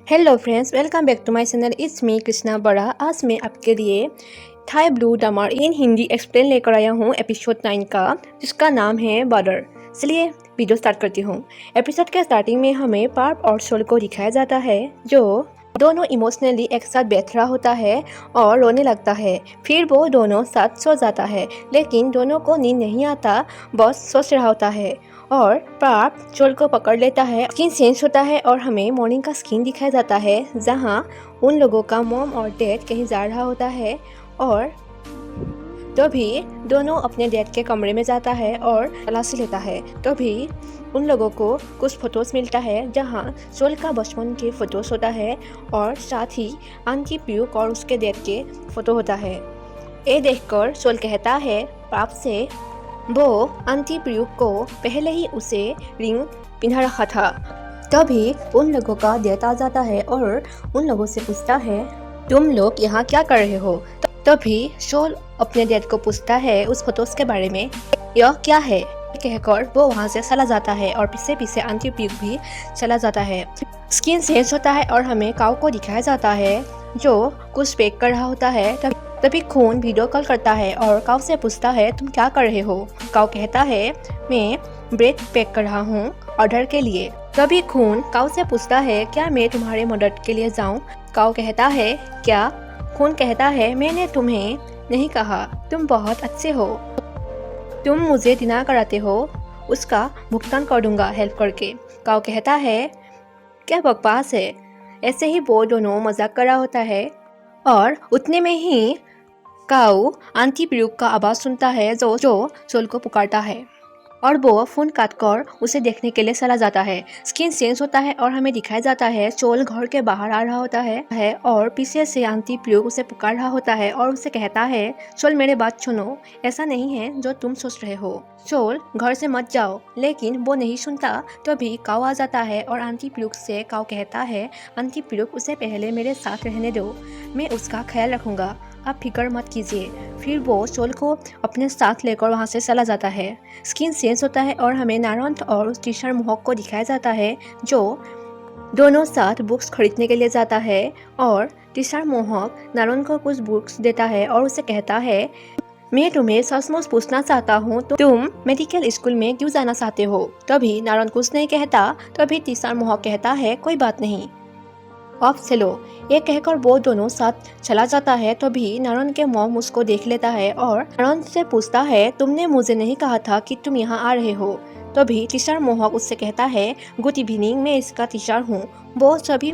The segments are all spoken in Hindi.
Hello friends, welcome back to my channel. It's me Krishna बड़ा। आज मैं आपके लिए Thai blue drama in Hindi explain लेकर आया हूँ एपिसोड 9 का, जिसका नाम है बॉर्डर। चलिए वीडियो स्टार्ट करती हूँ। एपिसोड के स्टार्टिंग में हमें पार्प और सोल को दिखाया जाता है, जो दोनों इमोशनली एक साथ बैठ रहा होता है और रोने लगता है। फिर वो दोनों साथ सो जाता है, लेकिन दोनों को नींद नहीं आता, बस सोच रहा होता है। और पार्प चोल को पकड़ लेता है, स्किन चेंज होता है और हमें मॉर्निंग का स्किन दिखाया जाता है, जहाँ उन लोगों का मॉम और डैड कहीं जा रहा होता है। और तभी दोनों अपने डैड के कमरे में जाता है और तलाशी लेता है। तभी उन लोगों को कुछ फोटोज मिलता है, जहाँ चोल का बचपन के फोटोज होता है और साथ ही आंटी प्यूक और उसके डैड के फोटो होता है। ये देखकर चोल कहता है पाप से वो आंटी प्यूक को पहले ही उसे रिंग पिन्हा रखा था। तभी उन लोगों का डैड आ जाता है और उन लोगों से पूछता है, तुम लोग यहाँ क्या कर रहे हो? तभी शोल अपने डैड को पूछता है उस फोटोज के बारे में, यह क्या है कहकर वो वहाँ से चला जाता है और पीछे पीछे आंटी प्यूक भी चला जाता है। स्किन चेंज होता है और हमें काऊ को दिखाया जाता है, जो कुछ पैक कर रहा होता है। तभी खून वीडियो कॉल करता है और काऊ से पूछता है, तुम क्या कर रहे हो? काऊ कहता है, मैं ब्रेड पैक कर रहा हूँ ऑर्डर के लिए। तभी खून काऊ से पूछता है, क्या मैं तुम्हारे मदद के लिए जाऊँ? काऊ कहता है, क्या? खून कहता है, मैंने तुम्हें नहीं कहा, तुम बहुत अच्छे हो, तुम मुझे डिनर कराते हो, उसका भुगतान कर दूंगा हेल्प करके। काऊ कहता है, क्या बकवास है। ऐसे ही वो दोनों मजाक कर रहा होता है और उतने में ही काऊ आंटी प्यूक का आवाज सुनता है, जो चोल को पुकारता है और वो फोन काटकर उसे देखने के लिए चला जाता है। स्किन चेंज होता है और हमें दिखाया जाता है चोल घर के बाहर आ रहा होता है और पीछे से आंटी प्यूक उसे पुकार रहा होता है और उसे कहता है, चोल मेरे बात सुनो, ऐसा नहीं है जो तुम सोच रहे हो, चोल घर से मत जाओ। लेकिन वो नहीं सुनता। तभी काऊ आ जाता है और आंटी प्यूक से काऊ कहता है, आंटी प्यूक उसे पहले मेरे साथ रहने दो, मैं उसका ख्याल रखूंगा, आप फिक्र मत कीजिए। फिर वो चोल को अपने साथ लेकर वहाँ से चला जाता है। स्किन चेंज होता है और हमें नारायण और उस टीचर मोहक को दिखाया जाता है, जो दोनों साथ बुक्स खरीदने के लिए जाता है। और टीचर मोहक नारायण को कुछ बुक्स देता है और उसे कहता है, मैं तुम्हें सचमुच पूछना चाहता हूँ, तो तुम मेडिकल स्कूल में क्यों जाना चाहते हो? तभी नारायण कुछ नहीं कहता। तभी टीचर मोहक कहता है, कोई बात नहीं, अब चलो। ये कहकर वो दोनों साथ चला जाता है। तभी नारायण के मॉम उसको देख लेता है और नारायण से पूछता है, तुमने मुझे नहीं कहा था कि तुम यहाँ आ रहे हो? तभी टीचर मोहक उससे कहता है, गुड इवनिंग, मैं इसका टीचर हूँ। वो सभी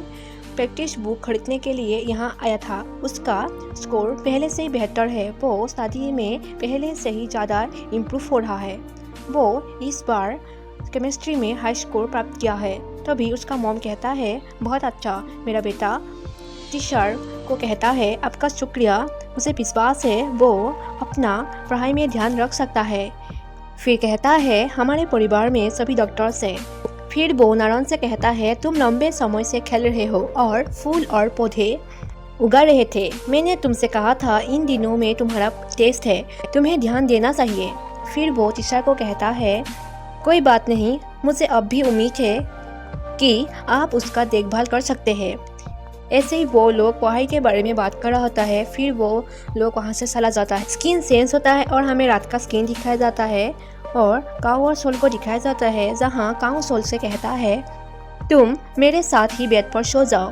प्रैक्टिस बुक खरीदने के लिए यहाँ आया था। उसका स्कोर पहले से ही बेहतर है, वो शादी में पहले से ही ज़्यादा इम्प्रूव हो रहा है। वो इस बार केमिस्ट्री में हाई स्कोर प्राप्त किया है। तभी उसका मॉम कहता है, बहुत अच्छा मेरा बेटा। टीचर को कहता है, आपका शुक्रिया, मुझे विश्वास है वो अपना पढ़ाई में ध्यान रख सकता है। फिर कहता है, हमारे परिवार में सभी डॉक्टर्स हैं। फिर वो नारायण से कहता है, तुम लंबे समय से खेल रहे हो और फूल और पौधे उगा रहे थे। मैंने तुमसे कहा था इन दिनों में तुम्हारा टेस्ट है, तुम्हें ध्यान देना चाहिए। फिर वो टीचर को कहता है, कोई बात नहीं, मुझे अब भी उम्मीद है कि आप उसका देखभाल कर सकते हैं। ऐसे ही वो लोग पढ़ाई के बारे में बात कर रहा होता है। फिर वो लोग वहाँ से चला जाता है। स्किन चेंज होता है और हमें रात का स्किन दिखाया जाता है और काऊ और सोल को दिखाया जाता है, जहाँ काऊ सोल से कहता है, तुम मेरे साथ ही बेड पर सो जाओ,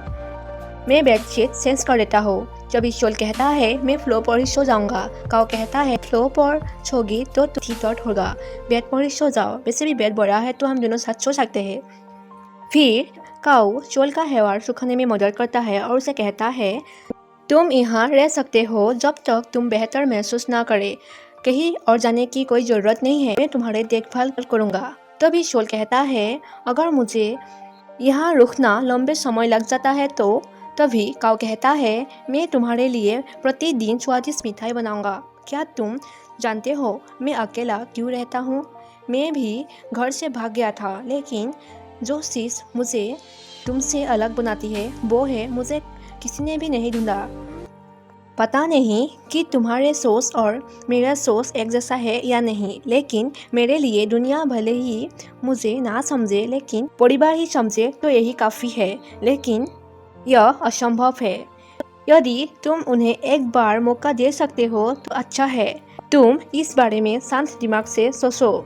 मैं बेडशीट चेंज कर देता हूँ। जब सोल कहता है, मैं फ्लोर पर ही सो जाऊंगा। काऊ कहता है, फ्लोर पर सोगी तो ठीक होगा, बेड पर ही सो जाओ, वैसे भी बेड बड़ा है तो हम दोनों साथ सो सकते हैं। फिर काऊ चोल का हेयर सुखाने में मदद करता है और उसे कहता है, तुम यहाँ रह सकते हो जब तक तुम बेहतर महसूस ना करे, कहीं और जाने की कोई ज़रूरत नहीं है, मैं तुम्हारे देखभाल करूँगा। तभी चोल कहता है, अगर मुझे यहाँ रुकना लंबे समय लग जाता है तो? तभी काऊ कहता है, मैं तुम्हारे लिए प्रतिदिन स्वादिष्ट मिठाई बनाऊँगा। क्या तुम जानते हो मैं अकेला क्यों रहता हूँ? मैं भी घर से भाग गया था, लेकिन जो चीज़ मुझे तुमसे अलग बनाती है वो है मुझे किसी ने भी नहीं ढूंढा। पता नहीं कि तुम्हारे सोच और मेरा सोच एक जैसा है या नहीं, लेकिन मेरे लिए दुनिया भले ही मुझे ना समझे, लेकिन परिवार ही समझे तो यही काफ़ी है। लेकिन यह असंभव है। यदि तुम उन्हें एक बार मौका दे सकते हो तो अच्छा है। तुम इस बारे में शांत दिमाग से सोचो।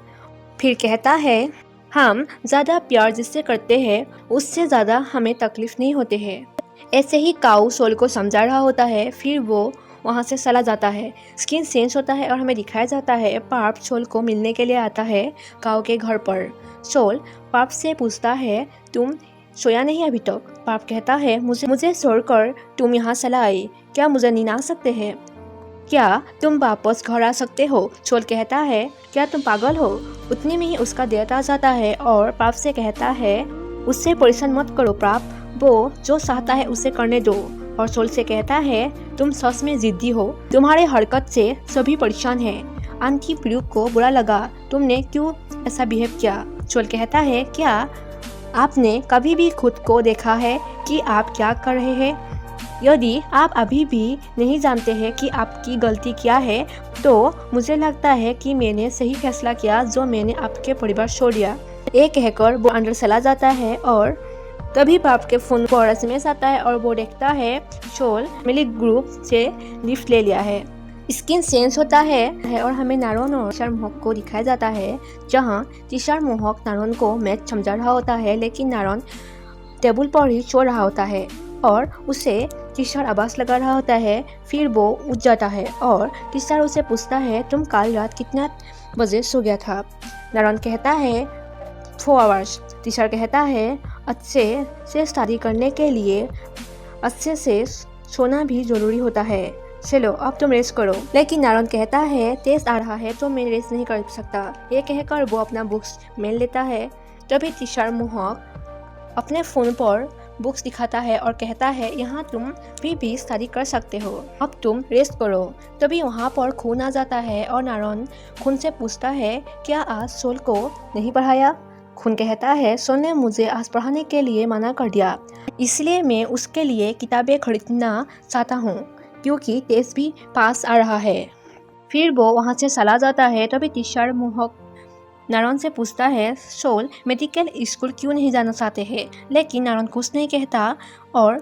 फिर कहता है, हम ज़्यादा प्यार जिससे करते हैं उससे ज़्यादा हमें तकलीफ नहीं होते हैं। ऐसे ही काऊ सोल को समझा रहा होता है। फिर वो वहाँ से चला जाता है। स्किन चेंज होता है और हमें दिखाया जाता है पार्प सोल को मिलने के लिए आता है काऊ के घर पर। सोल पार्प से पूछता है, तुम सोया नहीं अभी तक? पार्प कहता है, मुझे छोड़कर तुम यहाँ चला आई, क्या मुझे नींद आ सकते हैं? क्या तुम वापस घर आ सकते हो? सोल कहता है, क्या तुम पागल हो? उतने में ही उसका देवता आ जाता है और पाप से कहता है, उससे परेशान मत करो पाप, वो जो चाहता है उसे करने दो। और सोल से कहता है, तुम सच में जिद्दी हो, तुम्हारे हरकत से सभी परेशान हैं। आंटी प्रू को बुरा लगा, तुमने क्यों ऐसा बिहेव किया? सोल कहता है, क्या आपने कभी भी खुद को देखा है कि आप क्या कर रहे हैं? यदि आप अभी भी नहीं जानते हैं कि आपकी गलती क्या है तो मुझे लगता है कि मैंने सही फैसला किया जो मैंने आपके परिवार छोड़ दिया। ये कहकर वो अंदर चला जाता है और तभी पाप के फोन पर एसएमएस आता है और वो देखता है सोल मिली ग्रुप से लिफ्ट ले लिया है। स्किन चेंज होता है और हमें नारोन और टीचर मोहक को दिखाया जाता है, जहाँ टीचर मोहक नारोन को मैथ समझा रहा होता है लेकिन नारोन टेबल पर ही सो रहा होता है और उसे टीचर आवाज लगा रहा होता है। फिर वो उठ जाता है और टीचर उसे पूछता है, तुम कल रात कितना बजे सो गया था? नारोन कहता है 4 आवर्स। टीचर कहता है, अच्छे से स्टडी करने के लिए अच्छे से सोना भी जरूरी होता है, चलो अब तुम रेस्ट करो। लेकिन नारोन कहता है, टेस्ट आ रहा है तो मैं रेस्ट नहीं कर सकता। ये कहकर वो अपना बुक्स मेल लेता है। तभी टीचर मोहक अपने फ़ोन पर बुक्स दिखाता है और कहता है, यहाँ तुम भी स्टडी कर सकते हो, अब तुम रेस्ट करो। तभी वहाँ पर खून आ जाता है और नारोन खून से पूछता है, क्या आज सोल को नहीं पढ़ाया? खून कहता है, सोल ने मुझे आज पढ़ाने के लिए मना कर दिया, इसलिए मैं उसके लिए किताबें खरीदना चाहता हूँ क्योंकि टेस्ट भी पास आ रहा है। फिर वो वहाँ से चला जाता है। तभी टीचर मोहक नारोन से पूछता है, सोल मेडिकल स्कूल क्यों नहीं जाना चाहते हैं? लेकिन नारोन कुछ नहीं कहता और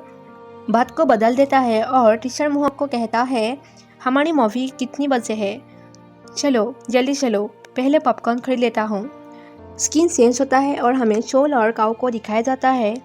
बात को बदल देता है और टीचर मोहक को कहता है, हमारी मूवी कितनी बजे है? चलो जल्दी चलो, पहले पॉपकॉर्न खरीद लेता हूँ। स्किन चेंज होता है और हमें सोल और काऊ को दिखाया जाता है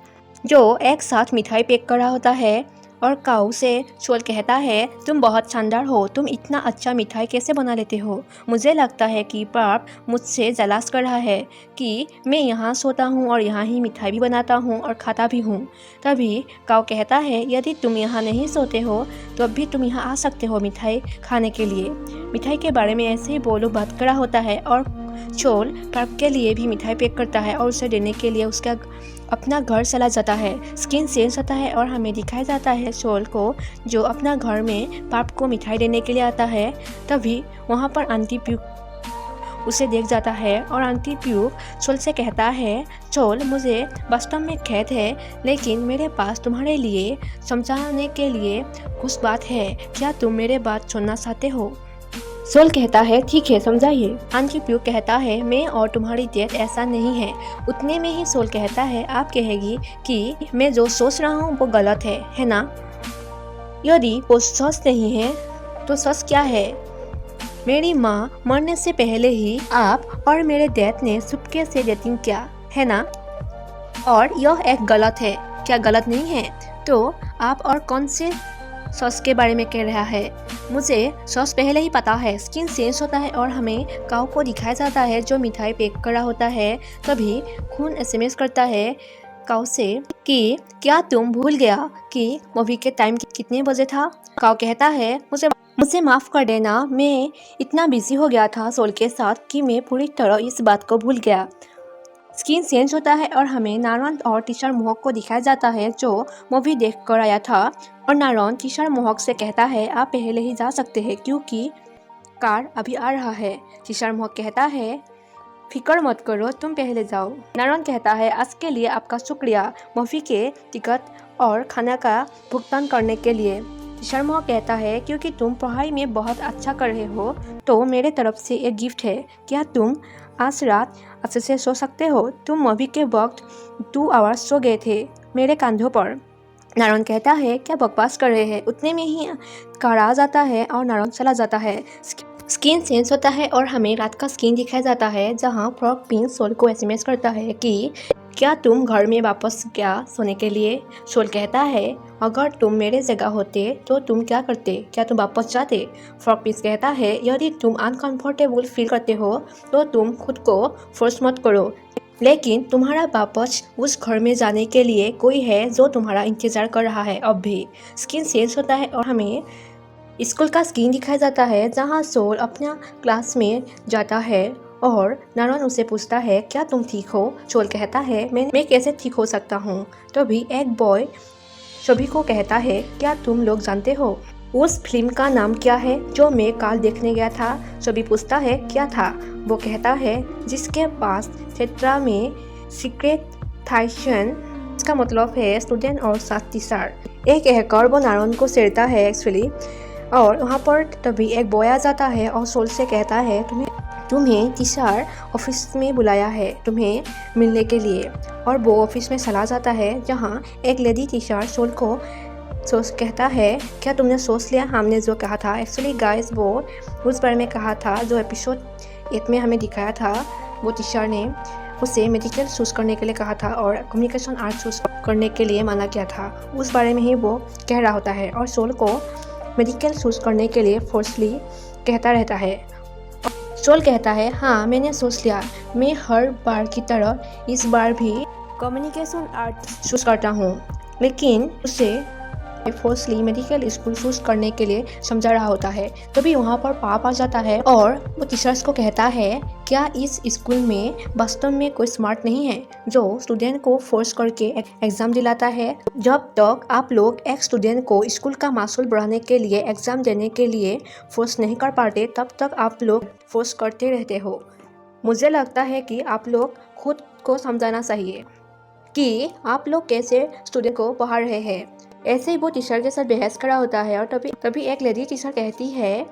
जो एक साथ मिठाई पैक कर रहा होता है और काऊ से सोल कहता है, तुम बहुत शानदार हो, तुम इतना अच्छा मिठाई कैसे बना लेते हो? मुझे लगता है कि पाप मुझसे जलास कर रहा है कि मैं यहाँ सोता हूँ और यहाँ ही मिठाई भी बनाता हूँ और खाता भी हूँ। तभी काऊ कहता है, यदि तुम यहाँ नहीं सोते हो तो अब भी तुम यहाँ आ सकते हो मिठाई खाने के लिए। मिठाई के बारे में ऐसे ही वो लोग बात कर रहा होता है और सोल पाप के लिए भी मिठाई पैक करता है और उसे देने के लिए उसका अपना घर चला जाता है। स्किन चेंज होता है और हमें दिखाया जाता है सोल को जो अपना घर में पाप को मिठाई देने के लिए आता है। तभी वहाँ पर आंटी प्यू उसे देख जाता है और आंटी प्यू सोल से कहता है, सोल मुझे वास्तव में खेद है लेकिन मेरे पास तुम्हारे लिए समझाने के लिए कुछ बात है, क्या तुम मेरे बात सुनना चाहते हो? सोल कहता है, ठीक है समझाइए। आंटी प्यू कहता है, मैं और तुम्हारी डेट ऐसा नहीं है। उतने में ही सोल कहता है, आप कहेगी कि मैं जो सोच रहा हूँ वो गलत है ना? यदि वो सच नहीं है तो सच क्या है? मेरी माँ मरने से पहले ही आप और मेरे डैड ने चुपके से डेटिंग किया है ना? और यह एक गलत है, क्या गलत नहीं है? तो आप और कौन से सॉस के बारे में कह रहा है? मुझे सॉस पहले ही पता है। स्किन चेंज होता है और हमें काऊ को दिखाया जाता है जो मिठाई पैक कर रहा होता है। तभी खून एसएमएस करता है काऊ से कि क्या तुम भूल गया कि मूवी के टाइम कितने बजे था? काऊ कहता है, मुझे माफ़ कर देना, मैं इतना बिजी हो गया था सोल के साथ कि मैं पूरी तरह इस बात को भूल गया। स्किन चेंज होता है और हमें नारोन और टीचर मोहक को दिखाया जाता है जो मूवी देख कर आया था और नारोन टीचर मोहक से कहता है, आप पहले ही जा सकते हैं क्योंकि कार अभी आ रहा है। टीचर मोहक कहता है, फिक्र मत करो, तुम पहले जाओ। नारोन कहता है, आज के लिए आपका शुक्रिया मूवी के टिकट और खाना का भुगतान करने के लिए। टीचर मोहक कहता है, क्योंकि तुम पढ़ाई में बहुत अच्छा कर रहे हो तो मेरे तरफ से एक गिफ्ट है, क्या तुम आज रात अच्छे से सो सकते हो? तुम मूवी के वक्त 2 आवर्स सो गए थे मेरे कंधों पर। नारायण कहता है क्या बकवास कर रहे हैं। उतने में ही कार आ जाता है और नारायण चला जाता है। स्क्रीन चेंज होता है और हमें रात का स्क्रीन दिखाया जाता है जहां फ्रॉग प्रिंस सोल को एसएमएस करता है कि क्या तुम घर में वापस क्या सोने के लिए। सोल कहता है अगर तुम मेरे जगह होते तो तुम क्या करते, क्या तुम वापस जाते। फ्रॉग प्रिंस कहता है यदि तुम अनकंफर्टेबल फील करते हो तो तुम खुद को फोर्स मत करो, लेकिन तुम्हारा वापस उस घर में जाने के लिए कोई है जो तुम्हारा इंतजार कर रहा है अब भी। स्क्रीन चेंज होता है और हमें स्कूल का सीन दिखाया जाता है जहां सोल अपना क्लास में जाता है और नारायण उसे पूछता है क्या तुम ठीक हो। सोल कहता है मैं कैसे ठीक हो सकता हूँ। तभी एक बॉय सभी को कहता है क्या तुम लोग जानते हो उस फिल्म का नाम क्या है जो मैं कल देखने गया था। सभी पूछता है क्या था। वो कहता है जिसके पास थिएटर में सीक्रेट थाइशन, इसका मतलब है स्टूडेंट और साथ टीचर। एक हैकर वो नारायण को छेड़ता है एक्चुअली, और वहाँ पर तभी एक बॉय आ जाता है और सोल से कहता है तुम्हें टीचर ऑफिस में बुलाया है तुम्हें मिलने के लिए। और वो ऑफिस में चला जाता है जहाँ एक लेडी टीचर सोल को कहता है क्या तुमने सोच लिया हमने जो कहा था। एक्चुअली गाइस वो उस बारे में कहा था जो एपिसोड 8 में हमें दिखाया था। वो टीचर ने उसे मेडिकल चूज़ करने के लिए कहा था और कम्युनिकेशन आर्ट चूज़ करने के लिए मना किया था। उस बारे में ही वो कह रहा होता है और सोल को मेडिकल चूज़ करने के लिए फोर्सली कहता रहता है। सोल कहता है हाँ मैंने सोच लिया, मैं हर बार की तरह इस बार भी कम्युनिकेशन आर्ट चूज़ करता हूँ, लेकिन उसे फोर्सली मेडिकल स्कूल चूज करने के लिए समझा रहा होता है। तभी वहाँ पर पाप आ जाता है और वो टीचर्स को कहता है क्या इस स्कूल में वास्तव में कोई स्मार्ट नहीं है जो स्टूडेंट को फोर्स करके एग्जाम दिलाता है। जब तक आप लोग एक स्टूडेंट को स्कूल का मासूल बढ़ाने के लिए एग्जाम देने के लिए फोर्स नहीं कर पाते तब तक आप लोग फोर्स करते रहते हो। मुझे लगता है कि आप लोग खुद को समझाना चाहिए कि आप लोग कैसे स्टूडेंट को पढ़ा रहे हैं। ऐसे ही वो टीचर के साथ बहस करा होता है और तभी एक लेडी टीचर कहती है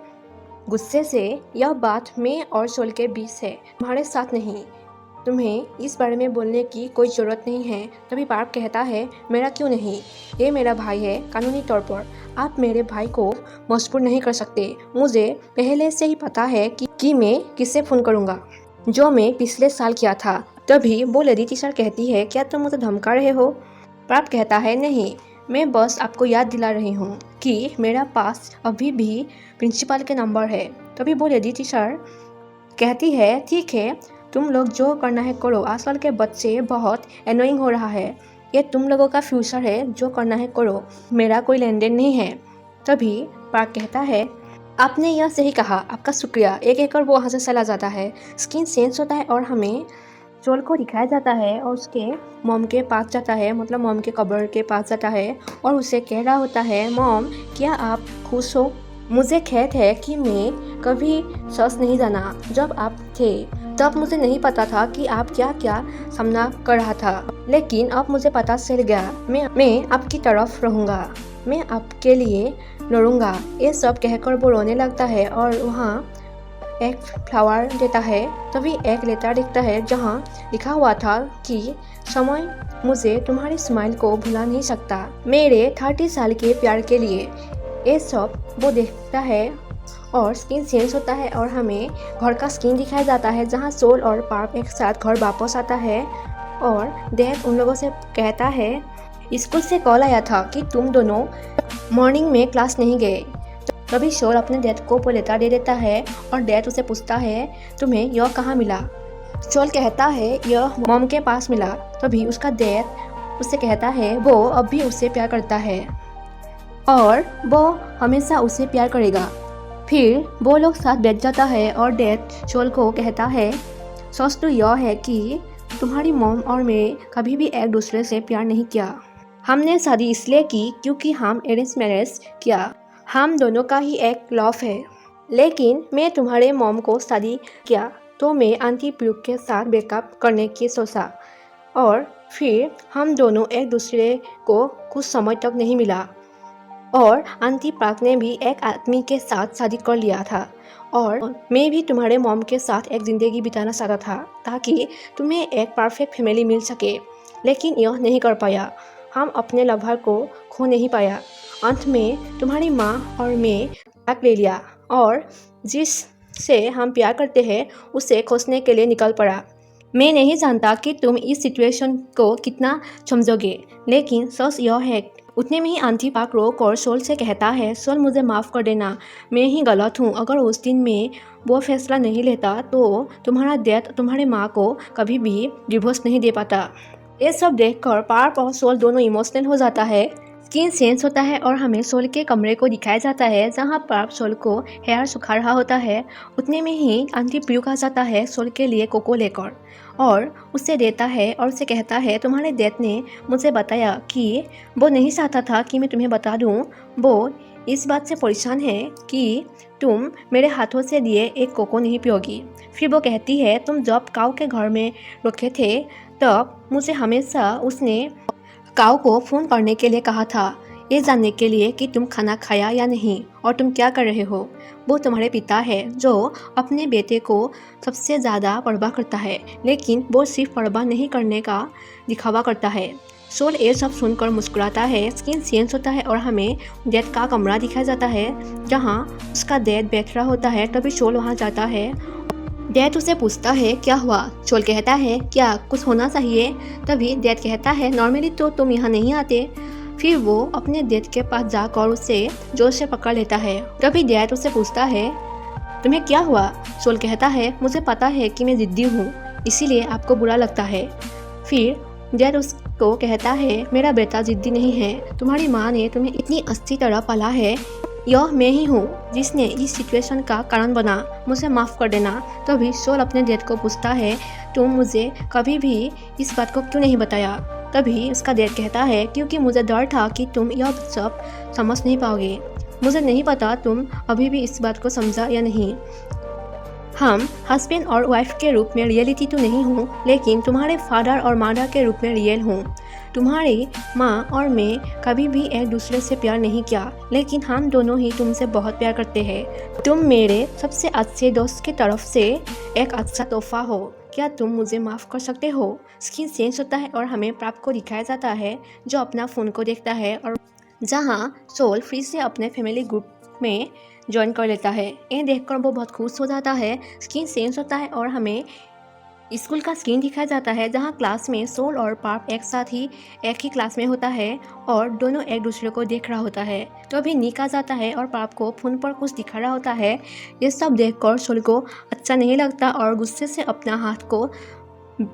गुस्से से यह बात मैं और सोल के बीच है, तुम्हारे साथ नहीं। तुम्हें इस बारे में बोलने की कोई ज़रूरत नहीं है। तभी पार्क कहता है मेरा क्यों नहीं, ये मेरा भाई है, कानूनी तौर पर आप मेरे भाई को मजबूर नहीं कर सकते। मुझे पहले से ही पता है कि मैं किससे फ़ोन करूँगा, जो मैं पिछले साल किया था। तभी वो लेडी टीचर कहती है क्या तुम मुझे धमका रहे हो। पार्क कहता है नहीं, मैं बस आपको याद दिला रही हूँ कि मेरा पास अभी भी प्रिंसिपल के नंबर है। तभी वो लेडी टीचर कहती है ठीक है तुम लोग जो करना है करो, आजकल के बच्चे बहुत एनोइंग हो रहा है, ये तुम लोगों का फ्यूचर है, जो करना है करो, मेरा कोई लेन देन नहीं है। तभी पार्क कहता है आपने यह सही कहा, आपका शुक्रिया। एक एक कर वो वहाँ से चला जाता है। स्क्रीन चेंज होता है और हमें सोल को दिखाया जाता है और उसके मॉम के पास जाता है, मतलब मॉम के कब्र के पास जाता है और उसे कह रहा होता है मॉम क्या आप खुश हो। मुझे खेद है कि मैं कभी सच नहीं जाना, जब आप थे तब मुझे नहीं पता था कि आप क्या क्या सामना कर रहा था, लेकिन अब मुझे पता चल गया। मैं आपकी तरफ रहूँगा, मैं आपके लिए लड़ूंगा। ये सब कहकर वो रोने लगता है और वहाँ एक फ्लावर देता है। तभी एक लेटर दिखता है जहाँ लिखा हुआ था कि समय मुझे तुम्हारी स्माइल को भुला नहीं सकता, मेरे 30 साल के प्यार के लिए। ये सब वो देखता है और स्क्रीन चेंज होता है और हमें घर का स्क्रीन दिखाया जाता है जहाँ सोल और पार्क एक साथ घर वापस आता है और डैड उन लोगों से कहता है स्कूल से कॉल आया था कि तुम दोनों मॉर्निंग में क्लास नहीं गए। तभी सोल अपने डैड को वो लेटर दे देता है और डैड उसे पूछता है तुम्हें यह कहाँ मिला। सोल कहता है यह मॉम के पास मिला। तभी उसका डैड उससे कहता है वो अब भी उससे प्यार करता है और वो हमेशा उसे प्यार करेगा। फिर वो लोग साथ बैठ जाता है और डैड सोल को कहता है सच तो यह है कि तुम्हारी मॉम और मैं कभी भी एक दूसरे से प्यार नहीं किया। हमने शादी इसलिए की क्योंकि हम अरेंज मैरिज किया, हम दोनों का ही एक लव है। लेकिन मैं तुम्हारे मॉम को शादी किया तो मैं आंटी ब्रूक के साथ ब्रेकअप करने की सोचा और फिर हम दोनों एक दूसरे को कुछ समय तक नहीं मिला और आंटी पार्क ने भी एक आदमी के साथ शादी कर लिया था और मैं भी तुम्हारे मॉम के साथ एक ज़िंदगी बिताना चाहता था ताकि तुम्हें एक परफेक्ट फैमिली मिल सके, लेकिन यह नहीं कर पाया। हम अपने लवर को खो नहीं पाया। अंत में तुम्हारी माँ और मैं तलाक ले लिया और जिससे हम प्यार करते हैं उसे खोजने के लिए निकल पड़ा। मैं नहीं जानता कि तुम इस सिचुएशन को कितना समझोगे, लेकिन सच यह है। उतने में ही आंटी पाक रोक और सोल से कहता है, सोल मुझे माफ़ कर देना, मैं ही गलत हूँ। अगर उस दिन मैं वो फैसला नहीं लेता तो तुम्हारा डैड तुम्हारी माँ को कभी भी डिवोर्स नहीं दे पाता। ये सब देखकर पार्प और सोल दोनों इमोशनल हो जाता है। स्किन चेंज होता है और हमें सोल के कमरे को दिखाया जाता है जहाँ पार्प सोल को हेयर सुखा रहा होता है। उतने में ही आंटी प्यूक आ जाता है सोल के लिए कोको लेकर और उसे देता है और उसे कहता है, तुम्हारे डैड ने मुझे बताया कि वो नहीं चाहता था कि मैं तुम्हें बता दूँ। वो इस बात से परेशान है कि तुम मेरे हाथों से दिए एक कोको नहीं पियोगी। फिर वो कहती है, तुम जब काऊ के घर में रुके थे तब मुझे हमेशा उसने काऊ को फ़ोन करने के लिए कहा था, ये जानने के लिए कि तुम खाना खाया या नहीं और तुम क्या कर रहे हो। वो तुम्हारे पिता है जो अपने बेटे को सबसे ज़्यादा परवाह करता है, लेकिन वो सिर्फ परवाह नहीं करने का दिखावा करता है। सोल ये सब सुनकर मुस्कुराता है। स्किन चेंज होता है और हमें डैड का कमरा दिखाया जाता है जहाँ उसका डैड बैठ रहा होता है। तभी सोल वहाँ जाता है। डैड उसे पूछता है, क्या हुआ। सोल कहता है, क्या कुछ होना चाहिए। तभी डैड कहता है, नॉर्मली तो तुम यहाँ नहीं आते। फिर वो अपने डैड के पास जाकर उसे जोर से पकड़ लेता है। तभी डैड उसे पूछता है, तुम्हें क्या हुआ। सोल कहता है, मुझे पता है कि मैं जिद्दी हूँ, इसीलिए आपको बुरा लगता है। फिर डैड उसको कहता है, मेरा बेटा जिद्दी नहीं है, तुम्हारी माँ ने तुम्हें इतनी अच्छी तरह पाला है। यह मैं ही हूँ जिसने इस सिचुएशन का कारण बना, मुझे माफ़ कर देना। तभी सोल अपने डैड को पूछता है, तुम मुझे कभी भी इस बात को क्यों नहीं बताया। तभी उसका डैड कहता है, क्योंकि मुझे डर था कि तुम यह सब समझ नहीं पाओगे। मुझे नहीं पता तुम अभी भी इस बात को समझा या नहीं। हम हस्बैंड और वाइफ के रूप में रियलिटी तो नहीं हूँ, लेकिन तुम्हारे फादर और मदर के रूप में रियल हूँ। तुम्हारी माँ और मैं कभी भी एक दूसरे से प्यार नहीं किया, लेकिन हम दोनों ही तुमसे बहुत प्यार करते हैं। तुम मेरे सबसे अच्छे दोस्त की तरफ से एक अच्छा तोहफा हो। क्या तुम मुझे माफ़ कर सकते हो। स्किन चेंज होता है और हमें प्राप्त को दिखाया जाता है जो अपना फ़ोन को देखता है और जहाँ सोल फिर से अपने फैमिली ग्रुप में ज्वाइन कर लेता है। ये देखकर वो बहुत खुश हो जाता है। स्किन चेंज होता है और हमें स्कूल का सीन दिखाया जाता है जहाँ क्लास में सोल और पार्प एक ही क्लास में होता है और दोनों एक दूसरे को देख रहा होता है। तो अभी निक आ जाता है और पार्प को फ़ोन पर कुछ दिखा रहा होता है। ये सब देखकर सोल को अच्छा नहीं लगता और गुस्से से अपना हाथ को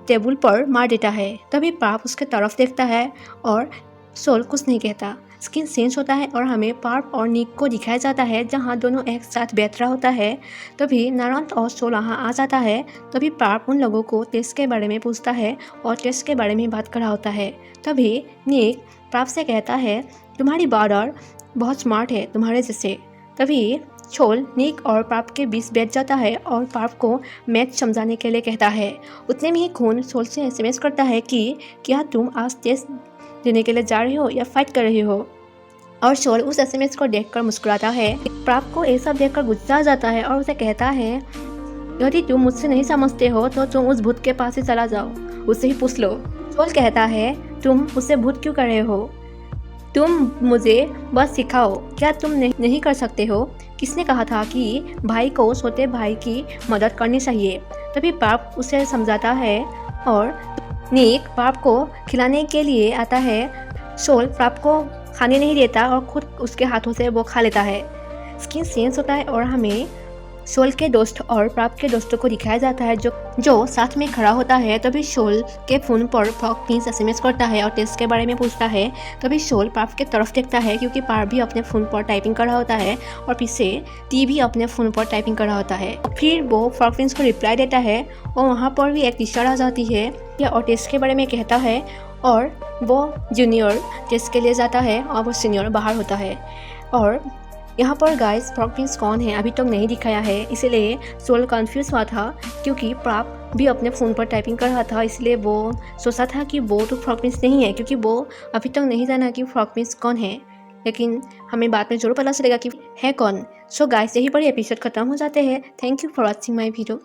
टेबल पर मार देता है। तभी पार्प उसके तरफ देखता है और सोल कुछ नहीं कहता। स्किन चेंज होता है और हमें पार्प और निक को दिखाया जाता है जहाँ दोनों एक साथ बैठ रहा होता है। तभी नारंत और सोल वहाँ आ जाता है। तभी पार्प उन लोगों को टेस्ट के बारे में पूछता है और टेस्ट के बारे में बात कर रहा होता है। तभी निक पार्प से कहता है, तुम्हारी ब्रदर बहुत स्मार्ट है तुम्हारे जैसे। तभी सोल निक और पार्प के बीच बैठ जाता है और पार्प को मैथ समझाने के लिए कहता है। उतने में ही खून सोल से एसएमएस करता है कि क्या तुम आज टेस्ट देने के लिए जा रही हो या फाइट कर रही हो। और सोल उस एसएमएस को देखकर मुस्कुराता है। प्राप को ये सब देखकर गुस्सा आ जाता है और उसे कहता है, यदि तुम मुझसे नहीं समझते हो तो तुम उस भूत के पास ही चला जाओ, उससे ही पूछ लो। सोल कहता है, तुम उससे भूत क्यों कर रहे हो। तुम मुझे बस सिखाओ, क्या तुम नहीं कर सकते हो। किसने कहा था कि भाई को छोटे भाई की मदद करनी चाहिए। तभी पाप उसे समझाता है और निक पाप को खिलाने के लिए आता है। सोल पाप को खाने नहीं देता और खुद उसके हाथों से वो खा लेता है। स्किन चेंज होता है और हमें सोल के दोस्त और पाप के दोस्तों को दिखाया जाता है जो साथ में खड़ा होता है। तभी सोल के फ़ोन पर फ्रॉक प्रिंस एसएमएस करता है और टेस्ट के बारे में पूछता है। तभी सोल पाप के तरफ देखता है क्योंकि पाप भी अपने फ़ोन पर टाइपिंग कर रहा होता है और पीछे टी भी अपने फ़ोन पर टाइपिंग कर रहा होता है। फिर वो फ्रॉक प्रिंस को रिप्लाई देता है और वहाँ पर भी एक टीचर आ जाती है और टेस्ट के बारे में कहता है और वो जूनियर टेस्ट के लिए जाता है और वो सीनियर बाहर होता है। और यहाँ पर गाइस फ्रॉक प्रिंस कौन है अभी तक नहीं दिखाया है, इसलिए सोल कंफ्यूज हुआ था क्योंकि प्राप भी अपने फ़ोन पर टाइपिंग कर रहा था, इसलिए वो सोचा था कि वो तो फ्रॉक प्रिंस नहीं है क्योंकि वो अभी तक नहीं जाना कि फ्रॉक प्रिंस कौन है, लेकिन हमें बाद में जरूर पता चलेगा कि है कौन। सो गाइस यहीं पर एपिसोड खत्म हो जाते हैं। Thank you for watching my video.